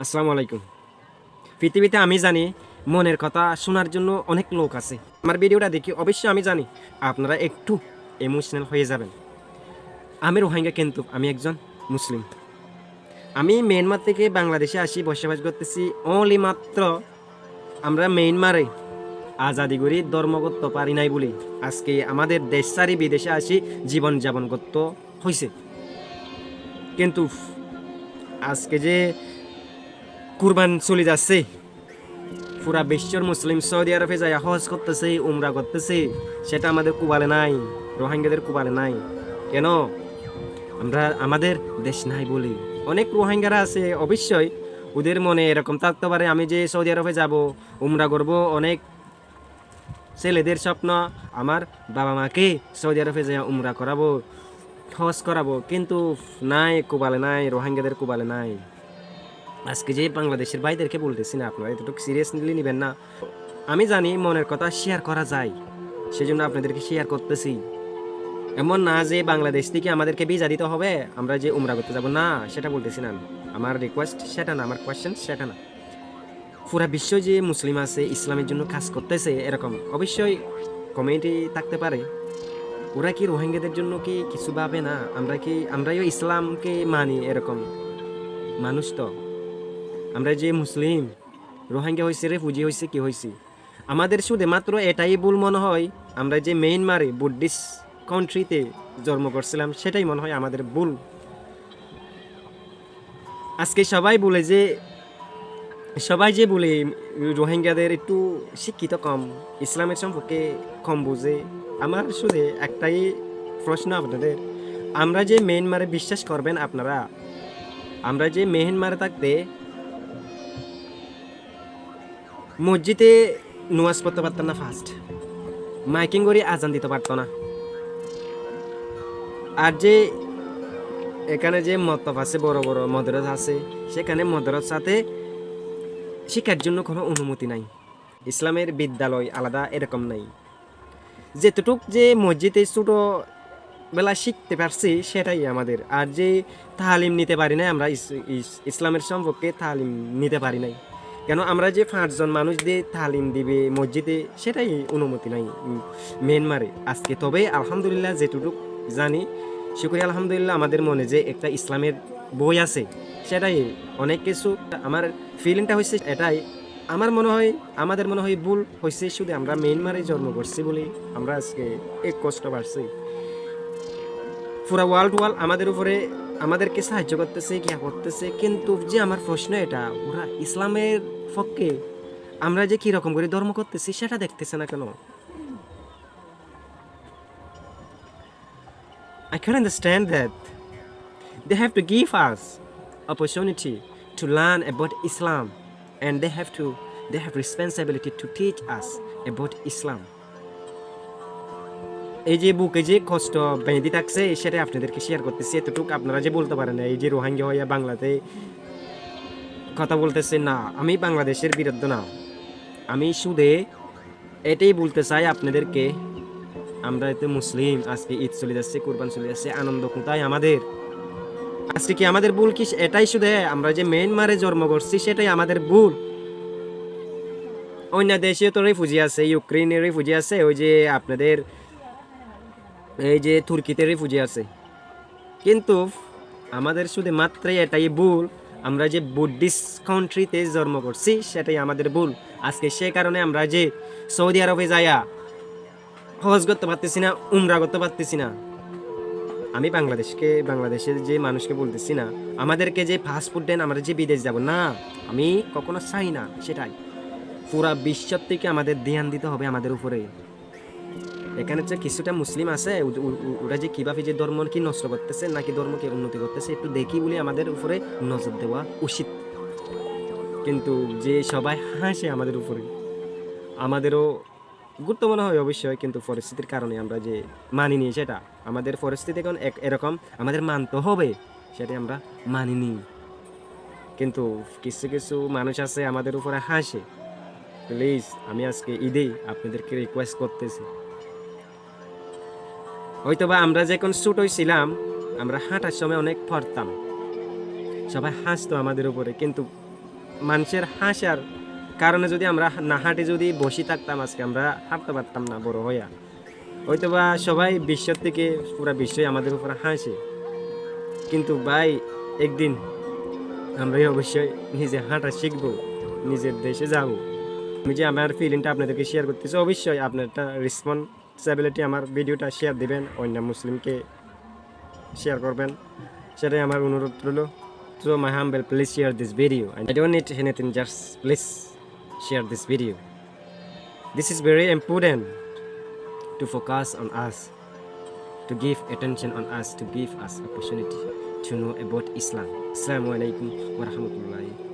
আসসালামু আলাইকুম। পৃথিবীতে আমি জানি মনের কথা শোনার জন্য অনেক লোক আছে। আমার ভিডিওটা দেখি অবশ্যই আমি জানি আপনারা একটু ইমোশনাল হয়ে যাবেন। আমি রোহিঙ্গা কিন্তু আমি একজন মুসলিম। আমি মিয়ানমার থেকে বাংলাদেশে আসি বসবাস করতেছি অনলি মাত্র আমরা মিয়ানমারে আজাদি করি ধর্ম করতে পারি নাই বলি আজকে আমাদের দেশ ছাড়ি বিদেশে আসি জীবনযাপন করতে হয়েছে। কিন্তু আজকে যে কুরবান চলে যাচ্ছে, পুরা বিশ্বর মুসলিম সৌদি আরবে যায় হজ করতেছে, উমরা করতেছে, সেটা আমাদের কুবালে নাই, রোহিঙ্গাদের কুবালে নাই। কেন? আমরা আমাদের দেশ নাই বলি। অনেক রোহিঙ্গারা আছে, অবশ্যই ওদের মনে এরকম থাকতে পারে আমি যে সৌদি আরবে যাব, উমরা করব। অনেক ছেলেদের স্বপ্ন আমার বাবা মাকে সৌদি আরবে যায় উমরা করাবো, হজ করাবো, কিন্তু নাই, কুবালে নাই, রোহিঙ্গাদের কুবালে নাই। আজকে যে বাংলাদেশের ভাইদেরকে বলতেছি না, আপনারা এতটুকু সিরিয়াসলি নেবেন না। আমি জানি মনের কথা শেয়ার করা যায়, সেজন্য আপনাদেরকে শেয়ার করতেছি। এমন না যে বাংলাদেশ থেকে আমাদেরকে ভিসা দিতে হবে আমরা যে উমরা করতে যাব, না, সেটা বলতেছি না আমি। আমার রিকোয়েস্ট সেটা না, আমার কোয়েশ্চেন সেটা না। পুরা বিশ্ব যে মুসলিম আছে, ইসলামের জন্য কাজ করতেছে, এরকম অবশ্যই কমিউনিটি থাকতে পারে। ওরা কি রোহিঙ্গাদের জন্য কি কিছু ভাবে না? আমরাও ইসলামকে মানি, এরকম মানুষ তো আমরা যে মুসলিম। রোহিঙ্গা হয়েছে, রেফুজি হয়েছে, কি হয়েছে, আমাদের শুধু মাত্র এটাই ভুল মনে হয়, আমরা যে মিয়ানমারে বুদ্ধিস্ট কান্ট্রিতে জন্ম করছিলাম, সেটাই মনে হয় আমাদের ভুল। আজকে সবাই যে বলে রোহিঙ্গাদের একটু শিক্ষিত কম, ইসলামের সম্পর্কে কম বুঝে। আমার শুধু একটাই প্রশ্ন আপনাদের, আমরা যে মিয়ানমারে বিশ্বাস করবেন আপনারা, আমরা যে মিয়ানমারে থাকতে মসজিদে নামাজ পড়তে পারতাম না, ফার্স্ট মাইকিং করে আজান দিতে পারতো না। আর যে এখানে যে মতলব আছে, বড় বড় মদরস আছে, সেখানে মদরস সাথে শিক্ষার জন্য কোনো অনুমতি নাই। ইসলামের বিদ্যালয় আলাদা এরকম নাই। যেতটুক যে মসজিদে ছোট বেলা শিখতে পারছি সেটাই আমাদের। আর যে তালিম নিতে পারি নাই আমরা, ইসলামের সম্পর্কে তালিম নিতে পারি নাই। কেন? আমরা যে 5 জন মানুষ দিয়ে তালিম দিবে মসজিদে, সেটাই অনুমতি নাই মিয়ানমারে আজকে। তবে আলহামদুলিল্লাহ যেটুকু জানি, শুকরিয়া আলহামদুলিল্লাহ, আমাদের মনে যে একটা ইসলামের বই আছে, সেটাই অনেক কিছু। আমার ফিলিংটা হয়েছে এটাই, আমাদের মনে হয় ভুল হয়েছে, শুধু আমরা মিয়ানমারে জন্ম করছি বলে আমরা আজকে এক কষ্ট পাচ্ছি। পুরা ওয়ার্ল্ড আমাদের উপরে আমাদেরকে সাহায্য করতেছে, কি করতেছে, কিন্তু যে আমার প্রশ্ন এটা, ওরা ইসলামের পক্ষে আমরা যে কিরকম করে ধর্ম করতেছি সেটা দেখতেছে না কেন? I can understand that they have to give us opportunity to learn about Islam, and they have responsibility to teach us about Islam. এই যে বুকে যে কষ্ট বেঁধে থাকছে, সেটাই আপনাদেরকে শেয়ার করতেছি। এতটুকু আপনারা যে বলতে পারেন এই যে রোহিঙ্গা হইয়া বাংলাতে কথা বলতেছে, না, আমি বাংলাদেশের বিরুদ্ধে না, আমি শুধু এটাই বলতে চাই আপনাদেরকে, আমরা এতে মুসলিম, আজকে ঈদ চলে যাচ্ছে, কুরবান চলে যাচ্ছে, আনন্দ কোথায় আমাদের? আজকে কি আমাদের ভুল কি এটাই শুধু? আমরা যে মিয়ানমারে জন্ম করছি সেটাই আমাদের ভুল? অন্য দেশে তো রেফুজি আছে, ইউক্রেনের রেফুজি আছে, ওই যে আপনাদের এই যে তুর্কিতে রেফুজি আছে, কিন্তু আমাদের শুধু মাত্রই এটাই ভুল, আমরা যে বুদ্ধিস্ট কান্ট্রিতে জন্ম করছি সেটাই আমাদের ভুল। আজকে সে কারণে আমরা যে সৌদি আরবে যাইয়া হজ করতে পারতেছি না, উমরা করতে পারতেছি না। আমি বাংলাদেশের যে মানুষকে বলতেছি না, আমাদেরকে যে পাসপোর্ট দেন, আমরা যে বিদেশ যাব না, আমি কখনো চাই না সেটাই। পুরা বিশ্ব থেকে আমাদের ধ্যান দিতে হবে আমাদের উপরে। এখানে যে কিছুটা মুসলিম আছে, ওরা যে কিভাবে যে ধর্ম কি নষ্ট করতেছে নাকি ধর্মকে উন্নতি করতেছে একটু দেখি বলে আমাদের উপরে নজর দেওয়া উচিত। কিন্তু যে সবাই হাসে আমাদের উপরে, আমাদেরও গুরুত্ব মনে হয় অবশ্যই, কিন্তু পরিস্থিতির কারণে আমরা যে মানিনি, সেটা আমাদের পরিস্থিতি এখন এরকম, আমাদের মানতে হবে, সেটাই আমরা মানিনি। কিন্তু কিছু কিছু মানুষ আছে আমাদের উপরে হাসে। প্লিজ, আমি আজকে ঈদেই আপনাদেরকে রিকোয়েস্ট করতেছি, হয়তোবা আমরা যখন ছোট ছিলাম, আমরা হাঁটার সময় অনেক পড়তাম, সবাই হাসতো আমাদের উপরে, কিন্তু মানুষের হাসার কারণে যদি আমরা না হাঁটে যদি বসে থাকতাম, আজকে আমরা হাঁটতে পারতাম না বড় হইয়া। হয়তো বা সবাই বিশ্বের থেকে পুরা বিশ্বই আমাদের উপর হাসে, কিন্তু ভাই একদিন আমরা অবশ্যই নিজে হাঁটা শিখবো, নিজের দেশে যাব। আমি যে আমার ফিলিংটা আপনাদেরকে শেয়ার করতেছি, অবশ্যই আপনার একটা রেসপন্সিবিলিটি, আমার ভিডিওটা শেয়ার দিবেন, অন্য মুসলিমকে শেয়ার করবেন, সেটাই আমার অনুরোধ রইল। So my humble, please share this video. And I don't need anything, just please share this video. This is very important to focus on us, to give attention on us, to give us opportunity to know about Islam. Assalamualaikum warahmatullahi